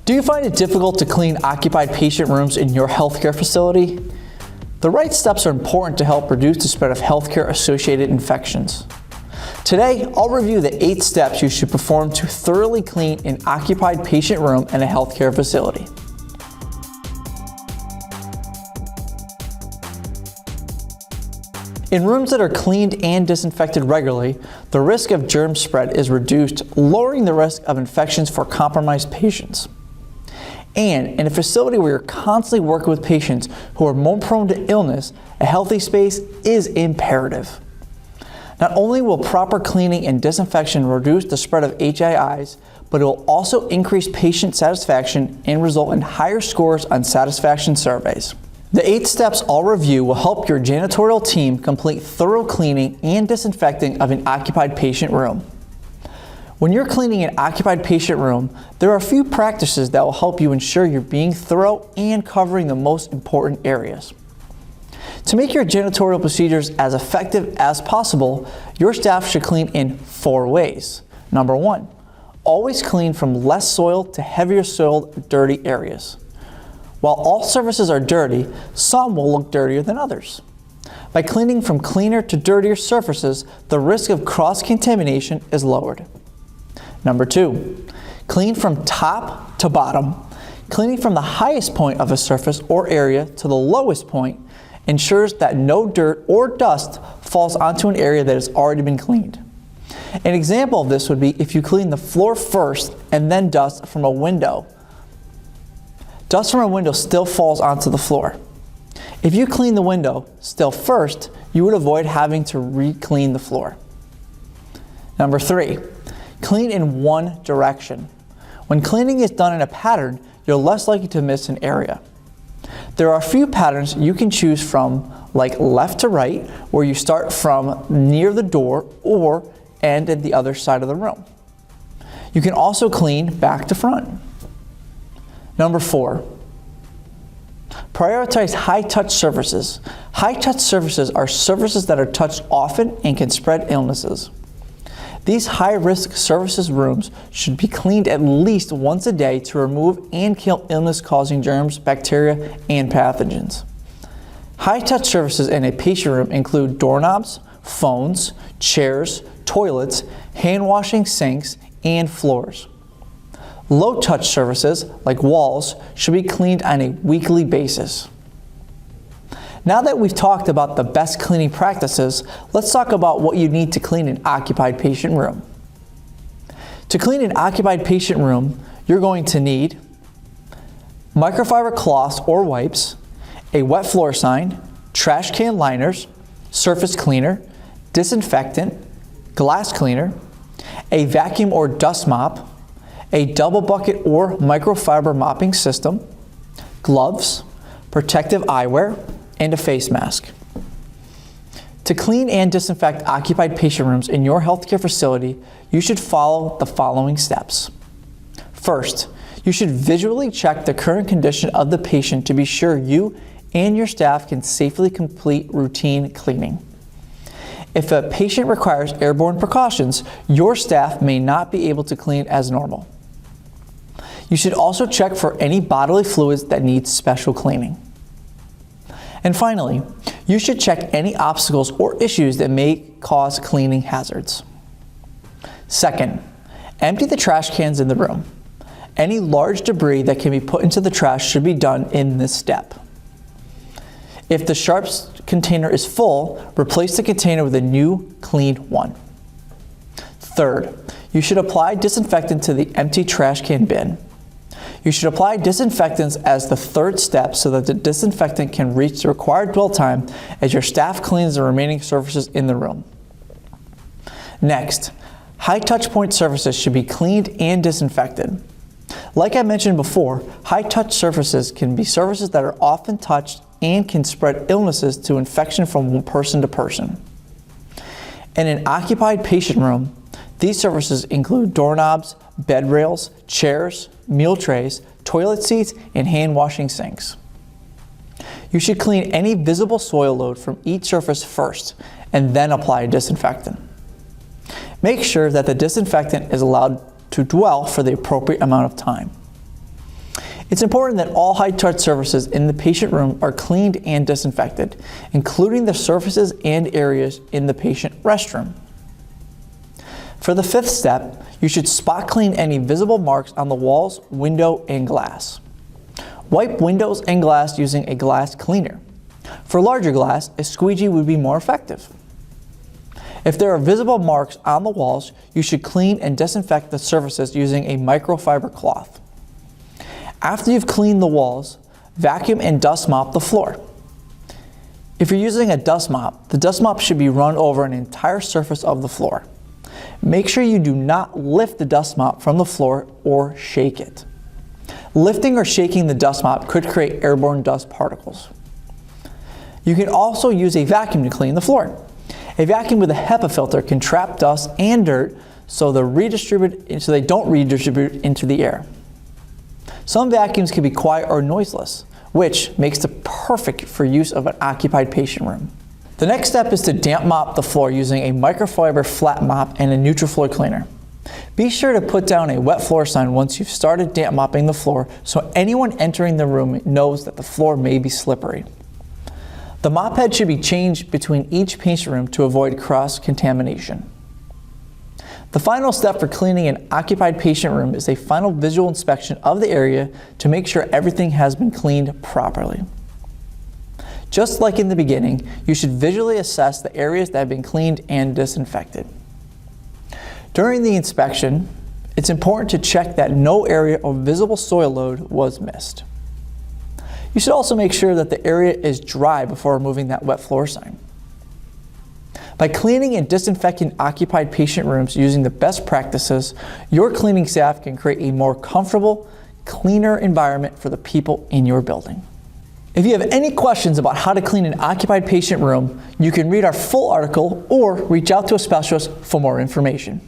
Do you find it difficult to clean occupied patient rooms in your healthcare facility? The right steps are important to help reduce the spread of healthcare-associated infections. Today, I'll review the 8 steps you should perform to thoroughly clean an occupied patient room in a healthcare facility. In rooms that are cleaned and disinfected regularly, the risk of germ spread is reduced, lowering the risk of infections for compromised patients. And in a facility where you're constantly working with patients who are more prone to illness, a healthy space is imperative. Not only will proper cleaning and disinfection reduce the spread of HIIs, but it will also increase patient satisfaction and result in higher scores on satisfaction surveys. The 8 steps I'll review will help your janitorial team complete thorough cleaning and disinfecting of an occupied patient room. When you're cleaning an occupied patient room, there are a few practices that will help you ensure you're being thorough and covering the most important areas. To make your janitorial procedures as effective as possible, your staff should clean in 4 ways. Number 1, always clean from less soiled to heavier soiled dirty areas. While all surfaces are dirty, some will look dirtier than others. By cleaning from cleaner to dirtier surfaces, the risk of cross-contamination is lowered. Number 2, clean from top to bottom. Cleaning from the highest point of a surface or area to the lowest point ensures that no dirt or dust falls onto an area that has already been cleaned. An example of this would be if you clean the floor first and then dust from a window. Dust from a window still falls onto the floor. If you clean the window still first, you would avoid having to re-clean the floor. Number 3, clean in one direction. When cleaning is done in a pattern, you're less likely to miss an area. There are a few patterns you can choose from, like left to right, where you start from near the door or end at the other side of the room. You can also clean back to front. Number 4, prioritize high-touch surfaces. High-touch surfaces are surfaces that are touched often and can spread illnesses. These high-risk surfaces rooms should be cleaned at least once a day to remove and kill illness-causing germs, bacteria, and pathogens. High-touch surfaces in a patient room include doorknobs, phones, chairs, toilets, hand-washing sinks, and floors. Low-touch surfaces, like walls, should be cleaned on a weekly basis. Now that we've talked about the best cleaning practices, let's talk about what you need to clean an occupied patient room. To clean an occupied patient room, you're going to need microfiber cloths or wipes, a wet floor sign, trash can liners, surface cleaner, disinfectant, glass cleaner, a vacuum or dust mop, a double bucket or microfiber mopping system, gloves, protective eyewear, and a face mask. To clean and disinfect occupied patient rooms in your healthcare facility, you should follow the following steps. First, you should visually check the current condition of the patient to be sure you and your staff can safely complete routine cleaning. If a patient requires airborne precautions, your staff may not be able to clean as normal. You should also check for any bodily fluids that need special cleaning. And finally, you should check any obstacles or issues that may cause cleaning hazards. Second, empty the trash cans in the room. Any large debris that can be put into the trash should be done in this step. If the sharps container is full, replace the container with a new, clean one. Third, you should apply disinfectant to the empty trash can bin. You should apply disinfectants as the 3rd step so that the disinfectant can reach the required dwell time as your staff cleans the remaining surfaces in the room. Next, high touch point surfaces should be cleaned and disinfected. Like I mentioned before, high touch surfaces can be surfaces that are often touched and can spread illnesses to infection from person to person. In an occupied patient room, these surfaces include doorknobs, bed rails, chairs, meal trays, toilet seats, and hand washing sinks. You should clean any visible soil load from each surface first and then apply a disinfectant. Make sure that the disinfectant is allowed to dwell for the appropriate amount of time. It's important that all high-touch surfaces in the patient room are cleaned and disinfected, including the surfaces and areas in the patient restroom. For the fifth step, you should spot clean any visible marks on the walls, window, and glass. Wipe windows and glass using a glass cleaner. For larger glass, a squeegee would be more effective. If there are visible marks on the walls, you should clean and disinfect the surfaces using a microfiber cloth. After you've cleaned the walls, vacuum and dust mop the floor. If you're using a dust mop, the dust mop should be run over an entire surface of the floor. Make sure you do not lift the dust mop from the floor or shake it. Lifting or shaking the dust mop could create airborne dust particles. You can also use a vacuum to clean the floor. A vacuum with a HEPA filter can trap dust and dirt so they don't redistribute into the air. Some vacuums can be quiet or noiseless, which makes it perfect for use of an occupied patient room. The next step is to damp mop the floor using a microfiber flat mop and a Nutrifloor cleaner. Be sure to put down a wet floor sign once you've started damp mopping the floor so anyone entering the room knows that the floor may be slippery. The mop head should be changed between each patient room to avoid cross-contamination. The final step for cleaning an occupied patient room is a final visual inspection of the area to make sure everything has been cleaned properly. Just like in the beginning, you should visually assess the areas that have been cleaned and disinfected. During the inspection, it's important to check that no area of visible soil load was missed. You should also make sure that the area is dry before removing that wet floor sign. By cleaning and disinfecting occupied patient rooms using the best practices, your cleaning staff can create a more comfortable, cleaner environment for the people in your building. If you have any questions about how to clean an occupied patient room, you can read our full article or reach out to a specialist for more information.